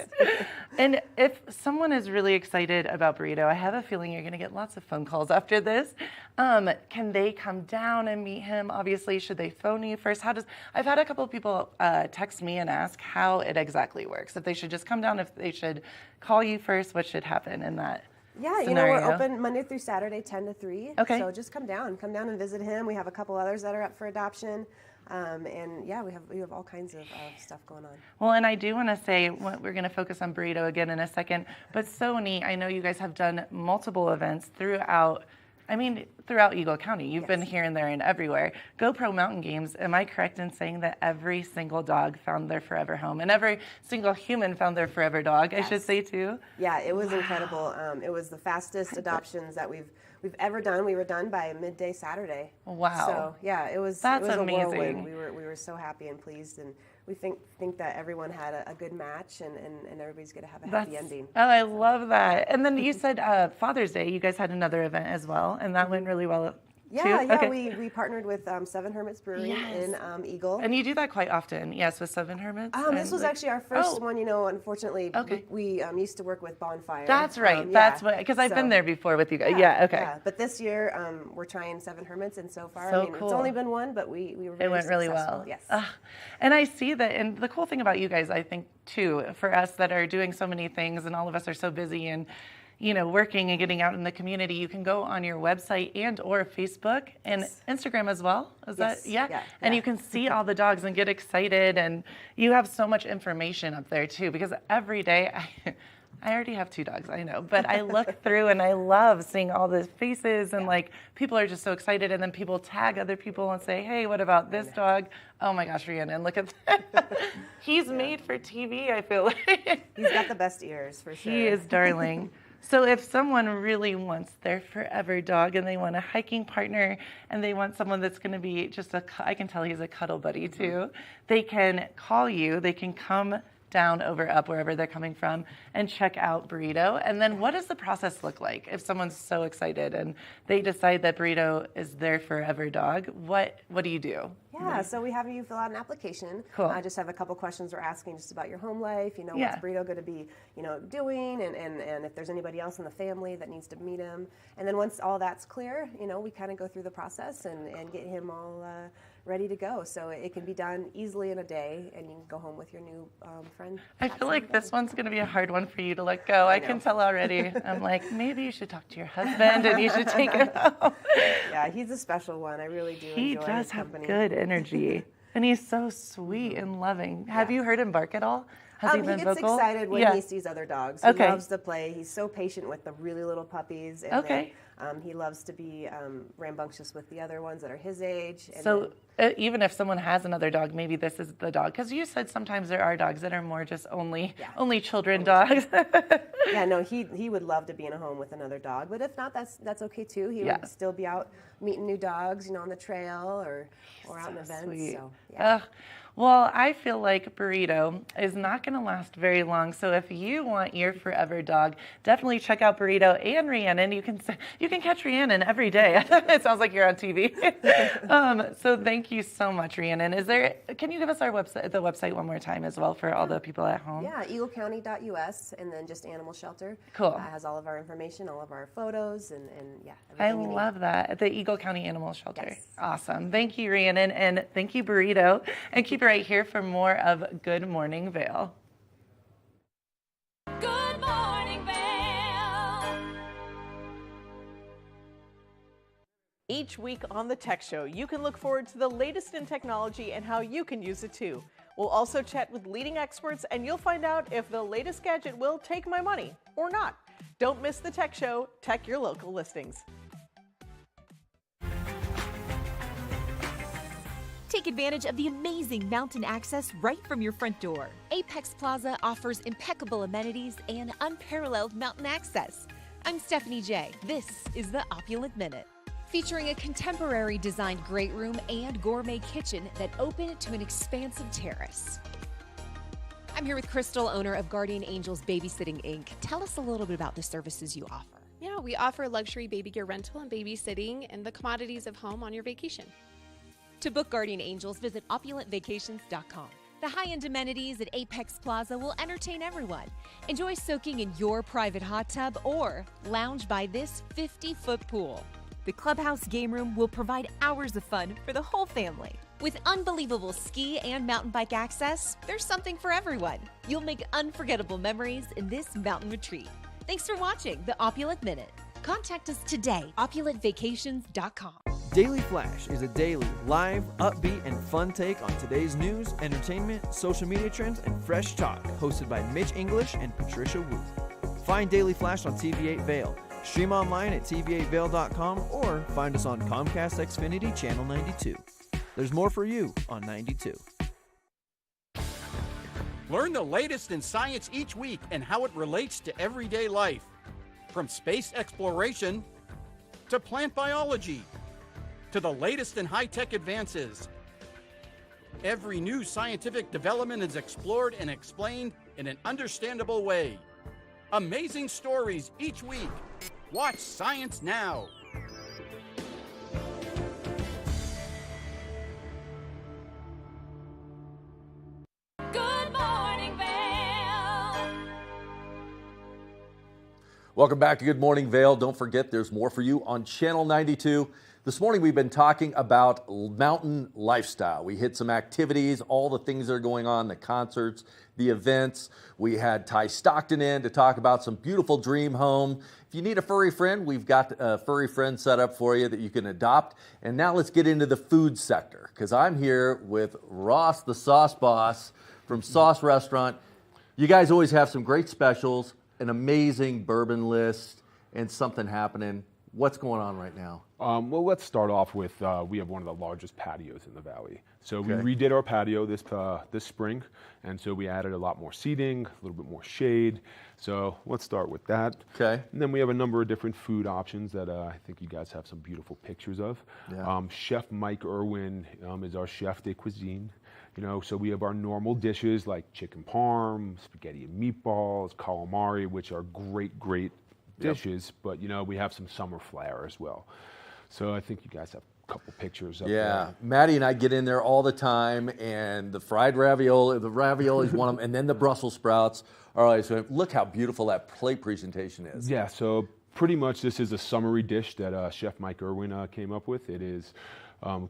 And if someone is really excited about Burrito, I have a feeling you're going to get lots of phone calls after this. Can they come down and meet him? Obviously, should they phone you first? I've had a couple of people text me and ask how it exactly works. If they should just come down, if they should call you first, what should happen in that scenario? We're open Monday through Saturday, 10 to 3. Okay. So just come down and visit him. We have a couple others that are up for adoption. And yeah, we have all kinds of stuff going on. Well, and I do want to say, we're going to focus on Burrito again in a second, but so neat. I know you guys have done multiple events throughout Eagle County. You've been here and there and everywhere. GoPro Mountain Games, am I correct in saying that every single dog found their forever home and every single human found their forever dog, I should say too? Yeah, it was incredible. It was the fastest adoptions that we've ever done. We were done by midday Saturday. Wow. So yeah, it was amazing. A whirlwind. We were so happy and pleased, and we think that everyone had a good match, and everybody's going to have a happy ending. Oh, I love that. And then you said Father's Day, you guys had another event as well, and that went really well. Yeah, we partnered with Seven Hermits Brewery in Eagle. And you do that quite often, yes, with Seven Hermits? This was actually our first one, unfortunately. We used to work with Bonfire. That's right, that's what, because I've been there before with you guys. Yeah, but this year, we're trying Seven Hermits, and so far, cool. It's only been one, but we were very It went really successful. well. Yes. And I see that, and the cool thing about you guys, I think, too, for us that are doing so many things, and all of us are so busy, and working and getting out in the community, you can go on your website and or Facebook and Instagram as well. Is that, And you can see all the dogs and get excited, and you have so much information up there too, because every day, I already have 2 dogs, I know, but I look through and I love seeing all the faces, and people are just so excited, and then people tag other people and say, hey, what about this dog? Oh my gosh, Rhiannon, look at that. He's made for TV, I feel like. He's got the best ears, for sure. He is darling. So if someone really wants their forever dog, and they want a hiking partner, and they want someone that's going to be just I can tell he's a cuddle buddy too, they can call you, they can come down, over, up, wherever they're coming from, and check out Burrito. And then what does the process look like if someone's so excited and they decide that Burrito is their forever dog? What do you do? Yeah, so we have you fill out an application. Cool. I just have a couple questions we're asking just about your home life, what's Burrito going to be, doing, and if there's anybody else in the family that needs to meet him. And then once all that's clear, we kind of go through the process and get him all ready to go. So it can be done easily in a day, and you can go home with your new friend. I feel like this one's going to be a hard one for you to let go. I can tell already. I'm like, maybe you should talk to your husband and you should take him home. Yeah, he's a special one. I really do enjoy his company. He does have good energy, and he's so sweet and loving. Have you heard him bark at all? Has he been gets vocal? excited when he sees other dogs. He loves to play. He's so patient with the really little puppies. And then, he loves to be rambunctious with the other ones that are his age. And even if someone has another dog, maybe this is the dog. Because you said sometimes there are dogs that are more just only children dogs. Yeah, no, he would love to be in a home with another dog. But if not, that's okay too. He would still be out meeting new dogs, on the trail or out in events. Sweet. So, yeah. Well, I feel like burrito is not going to last very long. So if you want your forever dog, definitely check out Burrito and Rhiannon. You can catch Rhiannon every day. It sounds like you're on TV. So thank you so much, Rhiannon. Can you give us the website one more time as well for all the people at home? Yeah, eaglecounty.us, and then just Animal Shelter. Cool. Has all of our information, all of our photos, and yeah. I everything you need. love that. The Eagle County Animal Shelter. Yes. Awesome. Thank you, Rhiannon, and thank you, Burrito. And keep it right here for more of Good Morning Vail. Good morning, Vail. Each week on the Tech Show, you can look forward to the latest in technology and how you can use it too. We'll also chat with leading experts, and you'll find out if the latest gadget will take my money or not. Don't miss the Tech Show. Tech your local listings. Take advantage of the amazing mountain access right from your front door. Apex Plaza offers impeccable amenities and unparalleled mountain access. I'm Stephanie J. This is the Opulent Minute. Featuring a contemporary designed great room and gourmet kitchen that open to an expansive terrace. I'm here with Crystal, owner of Guardian Angels Babysitting Inc. Tell us a little bit about the services you offer. Yeah, we offer luxury baby gear rental and babysitting and the commodities of home on your vacation. To book Guardian Angels, visit opulentvacations.com. The high-end amenities at Apex Plaza will entertain everyone. Enjoy soaking in your private hot tub or lounge by this 50-foot pool. The clubhouse game room will provide hours of fun for the whole family. With unbelievable ski and mountain bike access, there's something for everyone. You'll make unforgettable memories in this mountain retreat. Thanks for watching the Opulent Minute. Contact us today, opulentvacations.com. Daily Flash is a daily, live, upbeat, and fun take on today's news, entertainment, social media trends, and fresh talk, hosted by Mitch English and Patricia Wu. Find Daily Flash on TV8 Vail. Stream online at tv8vail.com or find us on Comcast Xfinity Channel 92. There's more for you on 92. Learn the latest in science each week and how it relates to everyday life. From space exploration to plant biology to the latest in high-tech advances. Every new scientific development is explored and explained in an understandable way. Amazing stories each week. Watch Science Now. Good morning, Vail. Welcome back to Good Morning Vail. Don't forget, there's more for you on Channel 92. This morning, we've been talking about mountain lifestyle. We hit some activities, all the things that are going on, the concerts, the events. We had Ty Stockton in to talk about some beautiful dream home. If you need a furry friend, we've got a furry friend set up for you that you can adopt. And now let's get into the food sector, because I'm here with Ross, the sauce boss from Sauce Restaurant. You guys always have some great specials, an amazing bourbon list, and something happening. What's going on right now? Well, let's start off with we have one of the largest patios in the valley. So Okay. we redid our patio this spring, and so we added a lot more seating, a little bit more shade. So let's start with that. Okay. And then we have a number of different food options that I think you guys have some beautiful pictures of. Yeah. Chef Mike Irwin is our chef de cuisine. So we have our normal dishes like chicken parm, spaghetti and meatballs, calamari, which are great dishes, but we have some summer flair as well. So I think you guys have a couple pictures up there. Maddie and I get in there all the time, and the fried ravioli, the ravioli is one of them, and then the Brussels sprouts. All right, so look how beautiful that plate presentation is. Yeah, so pretty much this is a summery dish that Chef Mike Irwin came up with. It is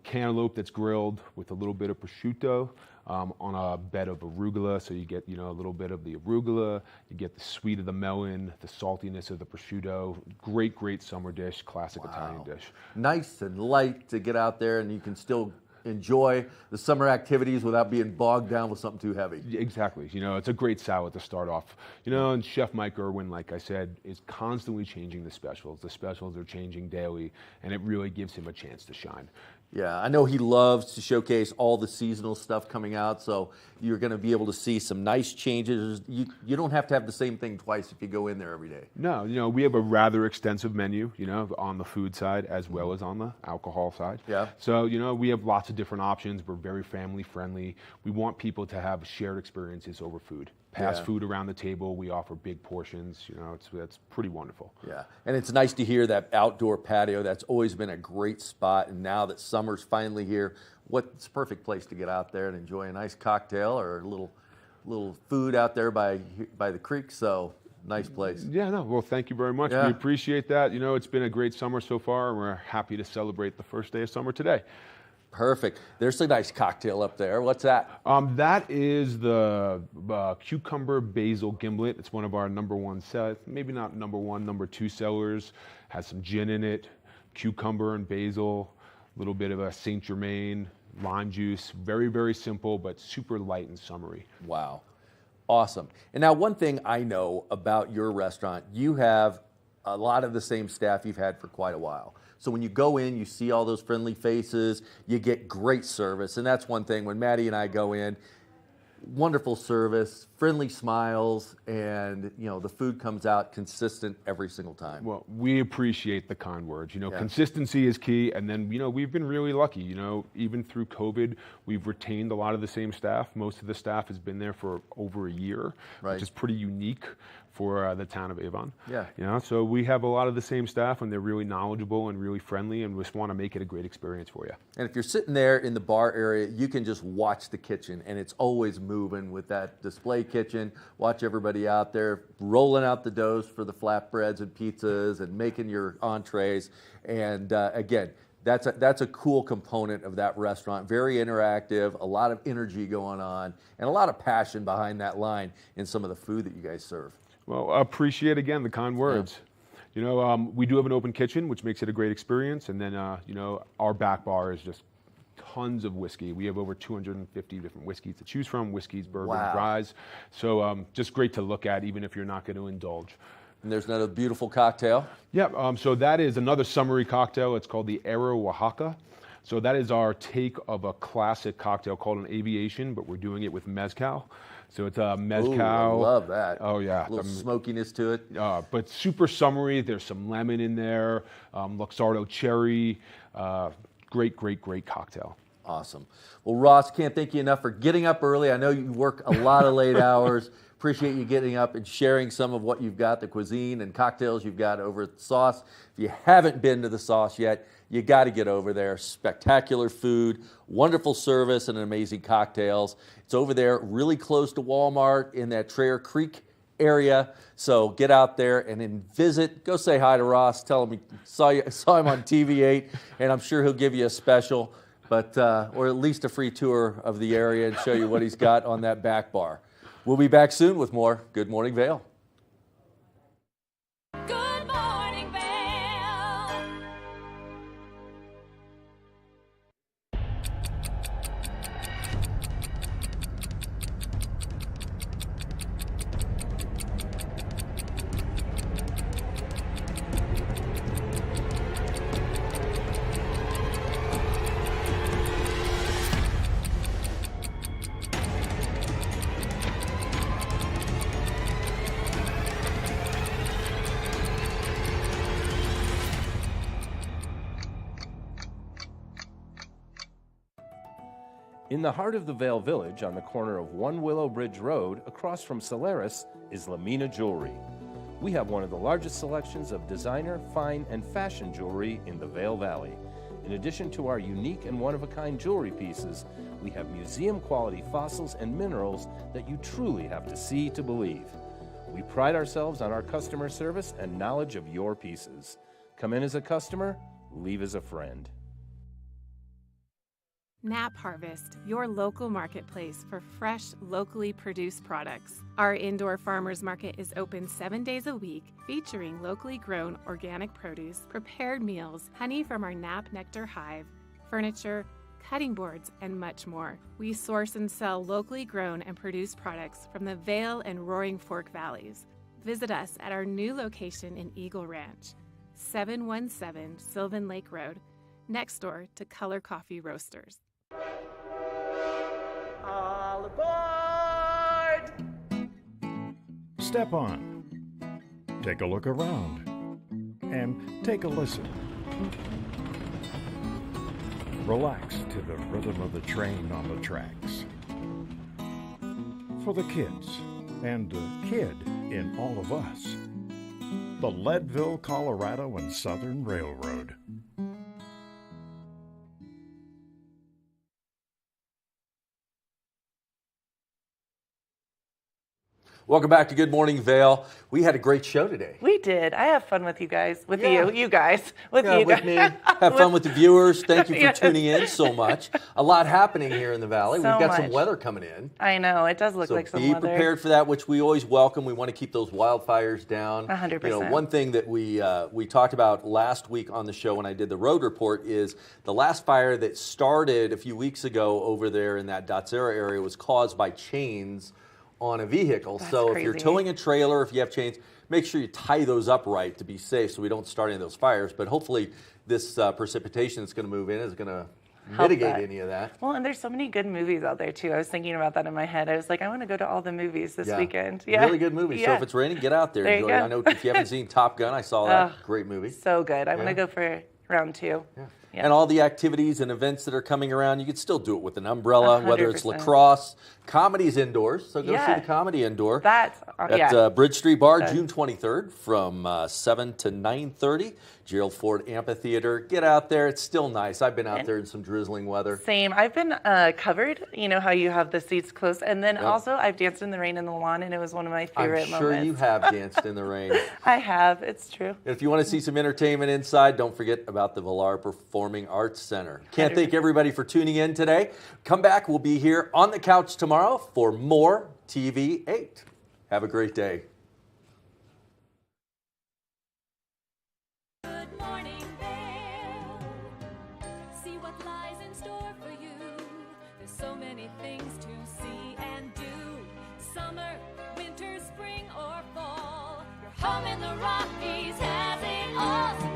cantaloupe that's grilled with a little bit of prosciutto on a bed of arugula. So you get, a little bit of the arugula, you get the sweet of the melon, the saltiness of the prosciutto. Great summer dish, classic Italian dish. Nice and light to get out there, and you can still enjoy the summer activities without being bogged down with something too heavy. Exactly. It's a great salad to start off. And Chef Mike Irwin, like I said, is constantly changing the specials. The specials are changing daily, and it really gives him a chance to shine. Yeah, I know he loves to showcase all the seasonal stuff coming out, so you're going to be able to see some nice changes. You don't have to have the same thing twice if you go in there every day. No, we have a rather extensive menu, on the food side as well as on the alcohol side. Yeah. So, we have lots of of different options. We're very family friendly. We want people to have shared experiences over food. Pass food around the table. We offer big portions. You know, that's pretty wonderful. Yeah, and it's nice to hear that outdoor patio. That's always been a great spot. And now that summer's finally here, what's a perfect place to get out there and enjoy a nice cocktail or a little food out there by the creek. So nice place. Yeah, no, well, thank you very much. Yeah. We appreciate that. You know, it's been a great summer so far, and we're happy to celebrate the first day of summer today. Perfect. There's a nice cocktail up there. What's that? That is the cucumber basil gimlet. It's one of our number one maybe not number one, number two sellers. Has some gin in it, cucumber and basil, a little bit of a Saint Germain, lime juice. Very, very simple, but super light and summery. Wow. Awesome. And now one thing I know about your restaurant, you have a lot of the same staff you've had for quite a while. So when you go in, you see all those friendly faces, you get great service. And that's one thing when Maddie and I go in, wonderful service, friendly smiles, and you know the food comes out consistent every single time. Well, we appreciate the kind words. You know, consistency is key, and then you know we've been really lucky. You know, even through COVID, we've retained a lot of the same staff. Most of the staff has been there for over a year, which is pretty unique for the town of Avon. Yeah. You know, so we have a lot of the same staff, and they're really knowledgeable and really friendly, and we just want to make it a great experience for you. And if you're sitting there in the bar area, you can just watch the kitchen, and it's always moving with that display kitchen. Watch everybody out there rolling out the doughs for the flatbreads and pizzas and making your entrees. And again, that's a cool component of that restaurant. Very interactive, a lot of energy going on, and a lot of passion behind that line in some of the food that you guys serve. Well, I appreciate, again, the kind words. You know, we do have an open kitchen, which makes it a great experience. And then, you know, our back bar is just tons of whiskey. We have over 250 different whiskeys to choose from, whiskeys, bourbon, ryes. So just great to look at, even if you're not going to indulge. And there's another beautiful cocktail. Yeah, so that is another summery cocktail. It's called the Aero Oaxaca. So that is our take of a classic cocktail called an aviation, but we're doing it with mezcal. So it's a mezcal. Ooh, I love that. Oh, yeah. A little smokiness to it. But super summery. There's some lemon in there, Luxardo cherry. Great, great, great cocktail. Awesome. Well, Ross, can't thank you enough for getting up early. I know you work a lot of late hours. Appreciate you getting up and sharing some of what you've got, the cuisine and cocktails you've got over at the Sauce. If you haven't been to the Sauce yet, you got to get over there. Spectacular food, wonderful service, and amazing cocktails. It's over there really close to Walmart in that Traer Creek area. So get out there and then visit. Go say hi to Ross. Tell him you saw him on TV8, and I'm sure he'll give you a special, but or at least a free tour of the area and show you what he's got on that back bar. We'll be back soon with more Good Morning Vail. Good morning, Vail. In the heart of the Vail Village, on the corner of One Willow Bridge Road, across from Solaris, is Lamina Jewelry. We have one of the largest selections of designer, fine, and fashion jewelry in the Vail Valley. In addition to our unique and one-of-a-kind jewelry pieces, we have museum-quality fossils and minerals that you truly have to see to believe. We pride ourselves on our customer service and knowledge of your pieces. Come in as a customer, leave as a friend. Nap Harvest, your local marketplace for fresh, locally produced products. Our indoor farmers market is open 7 days a week, featuring locally grown organic produce, prepared meals, honey from our Nap Nectar hive, furniture, cutting boards, and much more. We source and sell locally grown and produced products from the Vail and Roaring Fork Valleys. Visit us at our new location in Eagle Ranch, 717 Sylvan Lake Road, next door to Color Coffee Roasters. All aboard! Step on. Take a look around. And take a listen. Relax to the rhythm of the train on the tracks. For the kids and the kid in all of us. The Leadville, Colorado and Southern Railroad. Welcome back to Good Morning Vail. We had a great show today. We did. I have fun with you guys. With you guys. With Yeah, you with guys. me. Have fun with the viewers. Thank you for Yes. tuning in so much. A lot happening here in the Valley. So We've got some much. weather coming in. I know. It does look So like some be weather. prepared for that, which we always welcome. We want to keep those wildfires down. 100%. You know, one thing that we talked about last week on the show when I did the road report is the last fire that started a few weeks ago over there in that Dotsera area was caused by chains on a vehicle. That's so if you're crazy. towing a trailer, if you have chains, make sure you tie those up right to be safe so we don't start any of those fires. But hopefully this precipitation that's going to move in is going to Help mitigate that. any of that. Well, and there's so many good movies out there too. I was thinking about that in my head. I was like, I want to go to all the movies this weekend. Yeah, Really good movie. So Yeah. if it's raining, get out there. There you Enjoy it. go. I know if you haven't seen Top Gun, I saw that. Ugh, Great movie. So good. I'm Yeah. gonna go for round 2. Yeah. And all the activities and events that are coming around, you can still do it with an umbrella, whether it's 100%. lacrosse. Comedy's indoors, so go see Yeah. the comedy indoor. That's At Bridge Street Bar, Done. June 23rd from 7 to 9:30. Gerald Ford Amphitheater. Get out there. It's still nice. I've been out there in some drizzling weather. Same. I've been covered. You know how you have the seats close, and then Yep. also I've danced in the rain in the lawn, and it was one of my favorite I'm sure moments. you have danced in the rain. I have. It's true. If you want to see some entertainment inside, don't forget about the Villar Performing Arts Center. Can't thank everybody for tuning in today. Come back. We'll be here on the couch tomorrow for more TV8. Have a great day. Good morning, Vail. See what lies in store for you. There's so many things to see and do. Summer, winter, spring, or fall. Your home in the Rockies has it all.